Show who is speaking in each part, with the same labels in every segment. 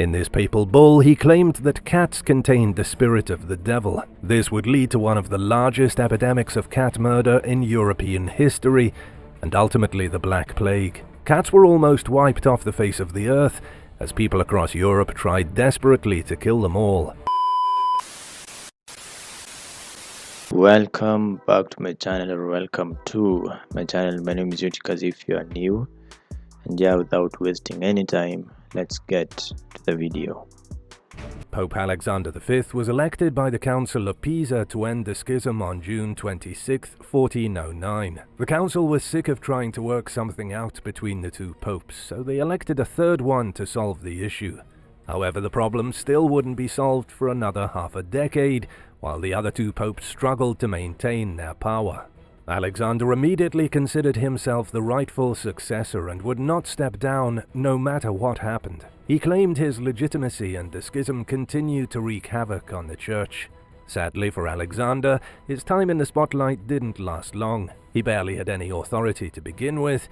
Speaker 1: In this papal bull, he claimed that cats contained the spirit of the devil. This would lead to one of the largest epidemics of cat murder in European history, and ultimately the Black Plague. Cats were almost wiped off the face of the earth, as people across Europe tried desperately to kill them all.
Speaker 2: Welcome back to my channel, or welcome to my channel. My name is Yotikas if you are new, and yeah, without wasting any time, let's get to the video.
Speaker 1: Pope Alexander V was elected by the Council of Pisa to end the schism on June 26, 1409. The council was sick of trying to work something out between the two popes, so they elected a third one to solve the issue. However, the problem still wouldn't be solved for another half a decade, while the other two popes struggled to maintain their power. Alexander immediately considered himself the rightful successor and would not step down no matter what happened. He claimed his legitimacy, and the schism continued to wreak havoc on the church. Sadly for Alexander, his time in the spotlight didn't last long. He barely had any authority to begin with.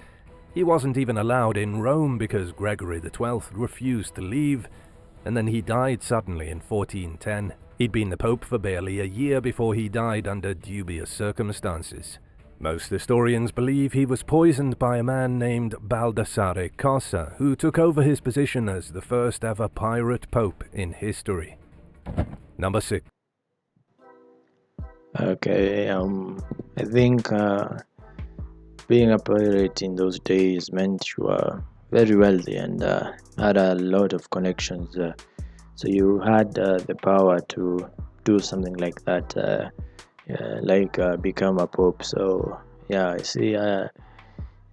Speaker 1: He wasn't even allowed in Rome because Gregory XII refused to leave, and then he died suddenly in 1410. He'd been the pope for barely a year before he died under dubious circumstances. Most historians believe he was poisoned by a man named Baldassare Cossa, who took over his position as the first ever pirate pope in history. Number 6.
Speaker 2: Okay, I think being a pirate in those days meant you were very wealthy and had a lot of connections. So you had the power to do something like that, become a pope. So yeah, I see.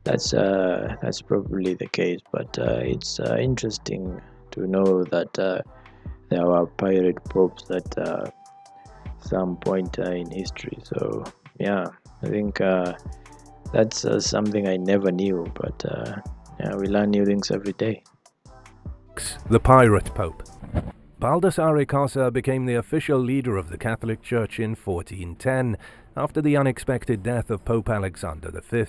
Speaker 2: That's probably the case. But it's interesting to know that there were pirate popes at some point in history. So yeah, I think that's something I never knew. But yeah, we learn new things every day.
Speaker 1: The Pirate Pope. Baldassare Cossa became the official leader of the Catholic Church in 1410, after the unexpected death of Pope Alexander V.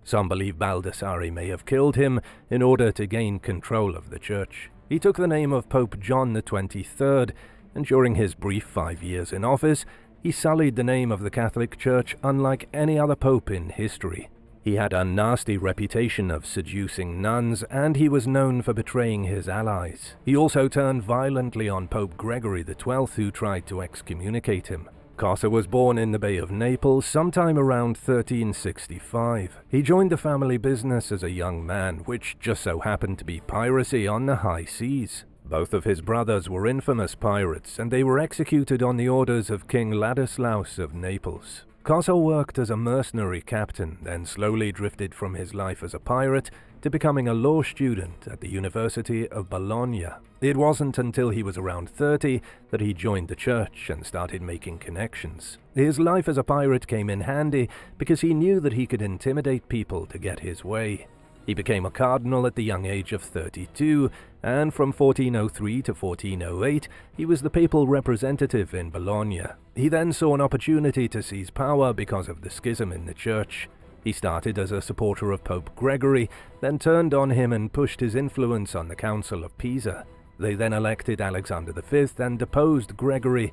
Speaker 1: Some believe Baldassare may have killed him in order to gain control of the church. He took the name of Pope John XXIII, and during his brief 5 years in office, he sullied the name of the Catholic Church unlike any other pope in history. He had a nasty reputation of seducing nuns, and he was known for betraying his allies. He also turned violently on Pope Gregory XII, who tried to excommunicate him. Cossa was born in the Bay of Naples sometime around 1365. He joined the family business as a young man, which just so happened to be piracy on the high seas. Both of his brothers were infamous pirates, and they were executed on the orders of King Ladislaus of Naples. Cossa worked as a mercenary captain, then slowly drifted from his life as a pirate to becoming a law student at the University of Bologna. It wasn't until he was around 30 that he joined the church and started making connections. His life as a pirate came in handy because he knew that he could intimidate people to get his way. He became a cardinal at the young age of 32, and from 1403 to 1408, he was the papal representative in Bologna. He then saw an opportunity to seize power because of the schism in the church. He started as a supporter of Pope Gregory, then turned on him and pushed his influence on the Council of Pisa. They then elected Alexander V and deposed Gregory,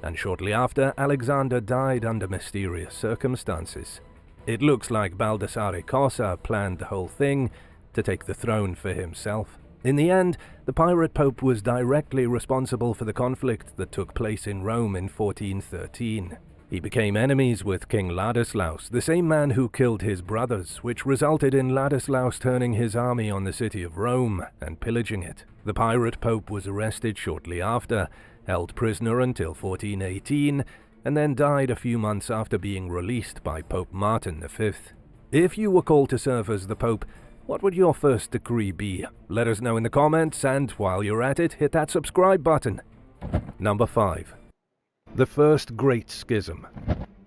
Speaker 1: and shortly after, Alexander died under mysterious circumstances. It looks like Baldassare Cossa planned the whole thing to take the throne for himself. In the end, the pirate pope was directly responsible for the conflict that took place in Rome in 1413. He became enemies with King Ladislaus, the same man who killed his brothers, which resulted in Ladislaus turning his army on the city of Rome and pillaging it. The pirate pope was arrested shortly after, held prisoner until 1418, and then died a few months after being released by Pope Martin V. If you were called to serve as the Pope, what would your first decree be? Let us know in the comments, and while you're at it, hit that subscribe button. Number 5. The First Great Schism.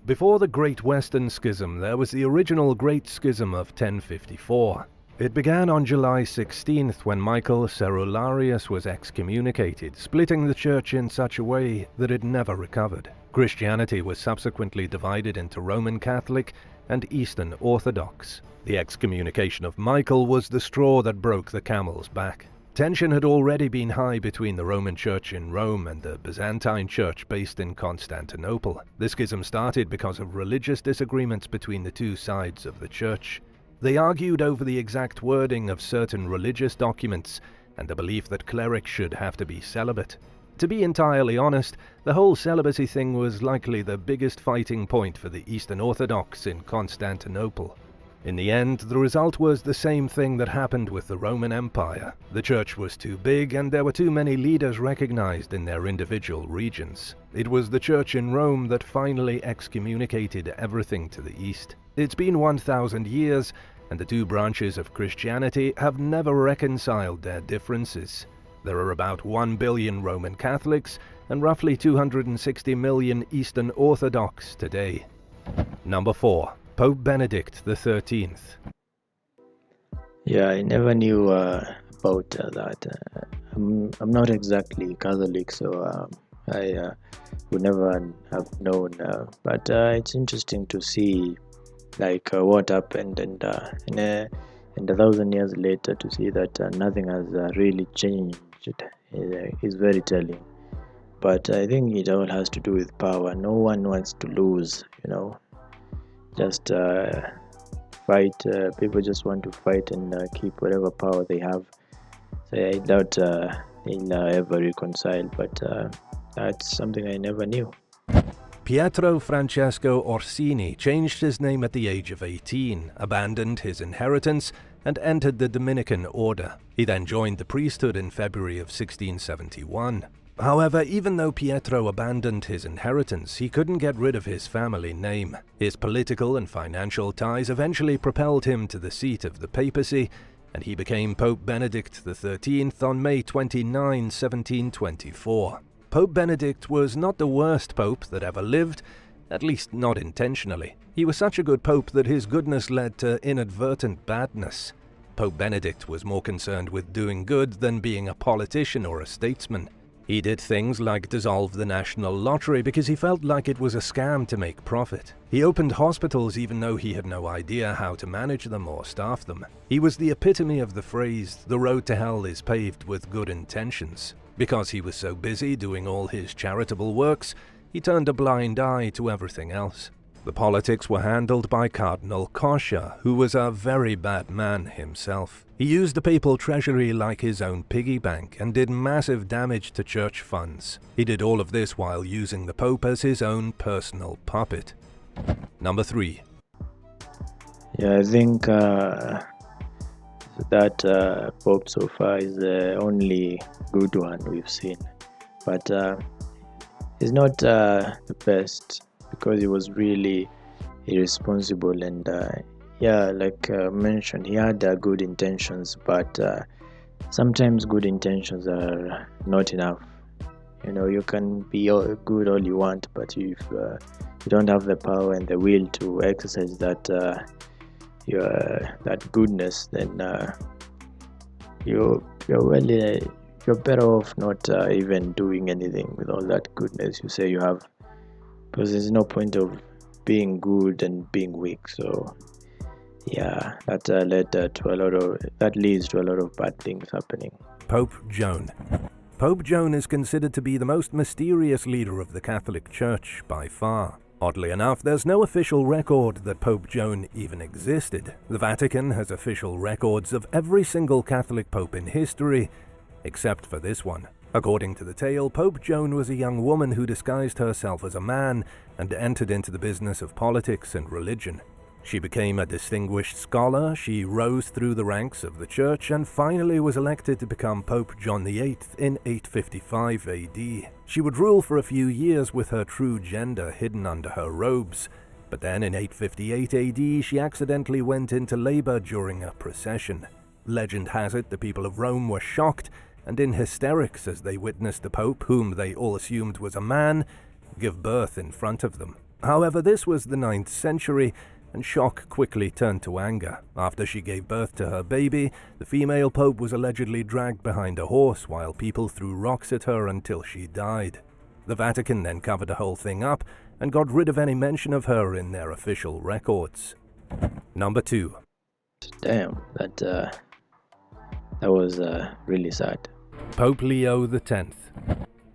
Speaker 1: Before the Great Western Schism, there was the original Great Schism of 1054. It began on July 16th when Michael Cerularius was excommunicated, splitting the church in such a way that it never recovered. Christianity was subsequently divided into Roman Catholic and Eastern Orthodox. The excommunication of Michael was the straw that broke the camel's back. Tension had already been high between the Roman Church in Rome and the Byzantine Church based in Constantinople. This schism started because of religious disagreements between the two sides of the church. They argued over the exact wording of certain religious documents and the belief that clerics should have to be celibate. To be entirely honest, the whole celibacy thing was likely the biggest fighting point for the Eastern Orthodox in Constantinople. In the end, the result was the same thing that happened with the Roman Empire. The church was too big and there were too many leaders recognized in their individual regions. It was the church in Rome that finally excommunicated everything to the east. It's been 1,000 years, and the two branches of Christianity have never reconciled their differences. There are about 1 billion Roman Catholics and roughly 260 million Eastern Orthodox today. Number 4. Pope Benedict XIII.
Speaker 2: Yeah, I never knew about that. I'm not exactly Catholic, so I would never have known. But it's interesting to see like what happened, and a 1,000 years later to see that nothing has really changed is very telling. But I think it all has to do with power. No one wants to lose, just fight. People just want to fight and keep whatever power they have. So I doubt they'll ever reconcile, but that's something I never knew.
Speaker 1: Pietro Francesco Orsini changed his name at the age of 18, abandoned his inheritance, and entered the Dominican order. He then joined the priesthood in February of 1671. However, even though Pietro abandoned his inheritance, he couldn't get rid of his family name. His political and financial ties eventually propelled him to the seat of the papacy, and he became Pope Benedict XIII on May 29, 1724. Pope Benedict was not the worst pope that ever lived, at least not intentionally. He was such a good pope that his goodness led to inadvertent badness. Pope Benedict was more concerned with doing good than being a politician or a statesman. He did things like dissolve the national lottery because he felt like it was a scam to make profit. He opened hospitals even though he had no idea how to manage them or staff them. He was the epitome of the phrase, "The road to hell is paved with good intentions." Because he was so busy doing all his charitable works, he turned a blind eye to everything else. The politics were handled by Cardinal Coscia, who was a very bad man himself. He used the papal treasury like his own piggy bank and did massive damage to church funds. He did all of this while using the Pope as his own personal puppet. Number 3.
Speaker 2: Yeah, I think that Pope so far is the only good one we've seen. But he's not the best because he was really irresponsible and like mentioned, he had good intentions, but sometimes good intentions are not enough. You can be good all you want, but if you don't have the power and the will to exercise that that goodness, then you're better off not even doing anything with all that goodness you say you have, because there's no point of being good and being weak. So yeah, that leads to a lot of bad things happening.
Speaker 1: Pope Joan. Pope Joan is considered to be the most mysterious leader of the Catholic Church by far. Oddly enough, there's no official record that Pope Joan even existed. The Vatican has official records of every single Catholic pope in history, except for this one. According to the tale, Pope Joan was a young woman who disguised herself as a man and entered into the business of politics and religion. She became a distinguished scholar, she rose through the ranks of the church, and finally was elected to become Pope John VIII in 855 AD. She would rule for a few years with her true gender hidden under her robes, but then in 858 AD she accidentally went into labor during a procession. Legend has it the people of Rome were shocked and in hysterics as they witnessed the Pope, whom they all assumed was a man, give birth in front of them. However, this was the 9th century, and shock quickly turned to anger. After she gave birth to her baby, the female pope was allegedly dragged behind a horse while people threw rocks at her until she died. The Vatican then covered the whole thing up and got rid of any mention of her in their official records. Number 2.
Speaker 2: Damn, That was really sad.
Speaker 1: Pope Leo X.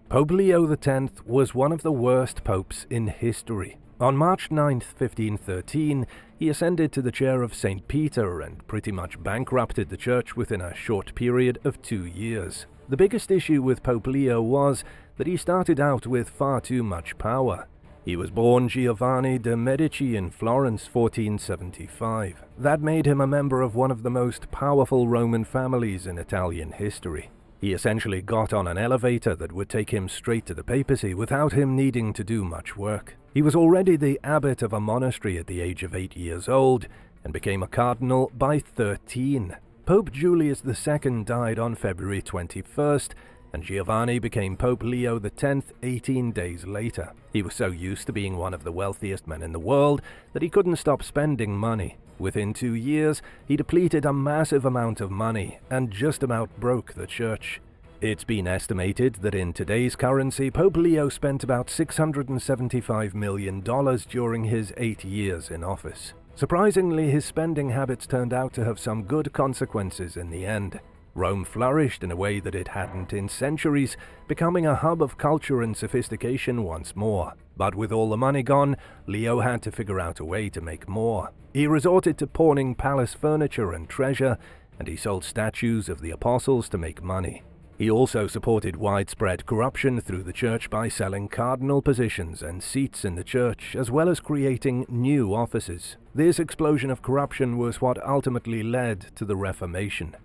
Speaker 1: Pope Leo X was one of the worst popes in history. On March 9, 1513, he ascended to the chair of St. Peter and pretty much bankrupted the church within a short period of 2 years. The biggest issue with Pope Leo was that he started out with far too much power. He was born Giovanni de' Medici in Florence, 1475. That made him a member of one of the most powerful Roman families in Italian history. He essentially got on an elevator that would take him straight to the papacy without him needing to do much work. He was already the abbot of a monastery at the age of 8 years old and became a cardinal by 13. Pope Julius II died on February 21st, and Giovanni became Pope Leo X 18 days later. He was so used to being one of the wealthiest men in the world that he couldn't stop spending money. Within 2 years, he depleted a massive amount of money and just about broke the church. It's been estimated that in today's currency, Pope Leo spent about $675 million during his 8 years in office. Surprisingly, his spending habits turned out to have some good consequences in the end. Rome flourished in a way that it hadn't in centuries, becoming a hub of culture and sophistication once more. But with all the money gone, Leo had to figure out a way to make more. He resorted to pawning palace furniture and treasure, and he sold statues of the apostles to make money. He also supported widespread corruption through the church by selling cardinal positions and seats in the church, as well as creating new offices. This explosion of corruption was what ultimately led to the Reformation.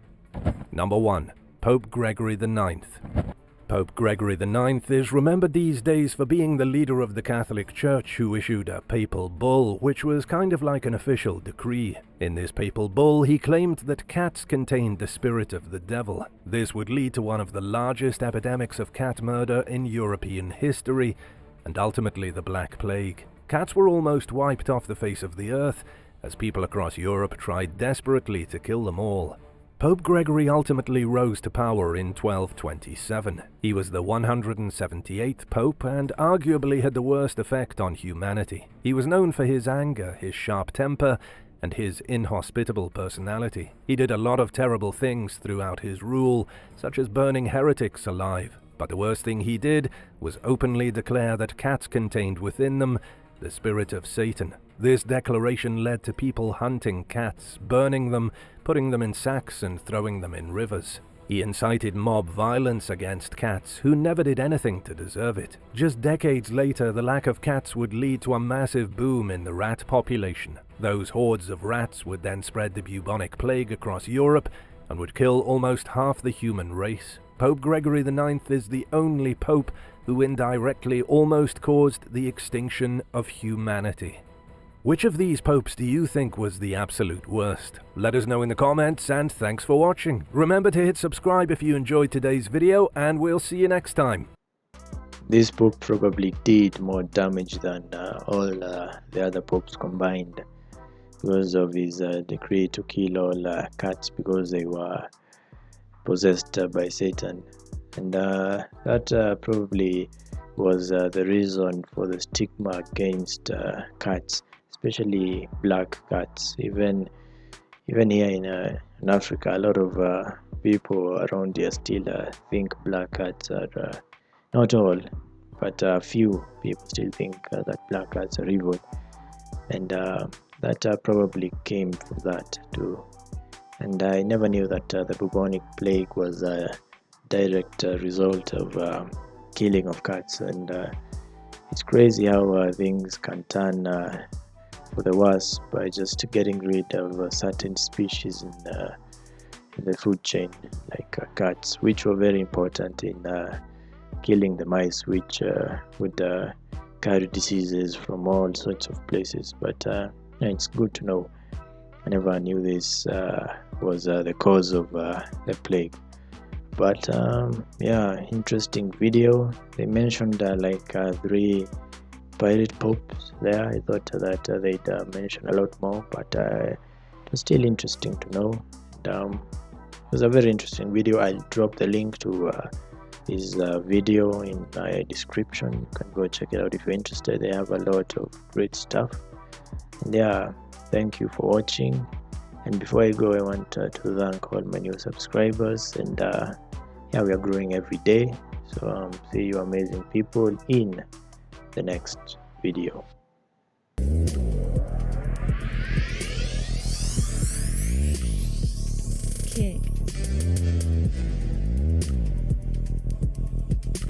Speaker 1: Number 1. Pope Gregory IX. Pope Gregory IX is remembered these days for being the leader of the Catholic Church who issued a papal bull, which was kind of like an official decree. In this papal bull, he claimed that cats contained the spirit of the devil. This would lead to one of the largest epidemics of cat murder in European history, and ultimately the Black Plague. Cats were almost wiped off the face of the earth, as people across Europe tried desperately to kill them all. Pope Gregory ultimately rose to power in 1227. He was the 178th pope and arguably had the worst effect on humanity. He was known for his anger, his sharp temper, and his inhospitable personality. He did a lot of terrible things throughout his rule, such as burning heretics alive. But the worst thing he did was openly declare that cats contained within them the spirit of Satan. This declaration led to people hunting cats, burning them, putting them in sacks and throwing them in rivers. He incited mob violence against cats, who never did anything to deserve it. Just decades later, the lack of cats would lead to a massive boom in the rat population. Those hordes of rats would then spread the bubonic plague across Europe and would kill almost half the human race. Pope Gregory IX is the only pope who indirectly almost caused the extinction of humanity. Which of these popes do you think was the absolute worst? Let us know in the comments, and thanks for watching. Remember to hit subscribe if you enjoyed today's video, and we'll see you next time.
Speaker 2: This pope probably did more damage than all the other popes combined, because of his decree to kill all cats because they were possessed by Satan. And that probably was the reason for the stigma against cats, especially black cats. Even here in Africa, a lot of people around here still think black cats are not all, but a few people still think that black cats are evil, and that probably came from that too. And I never knew that the bubonic plague was a direct result of killing of cats, and it's crazy how things can turn for the worse by just getting rid of a certain species in the food chain, like cats, which were very important in killing the mice, which would carry diseases from all sorts of places. But yeah, it's good to know. I never knew this was the cause of the plague. But yeah, interesting video. They mentioned like 3 pirate popes there. I thought that they'd mention a lot more, but it was still interesting to know. And, it was a very interesting video. I'll drop the link to his video in my description. You can go check it out if you're interested. They have a lot of great stuff. And yeah, thank you for watching, And before I go, I want to thank all my new subscribers, and yeah, we are growing every day. So see you amazing people in the next video.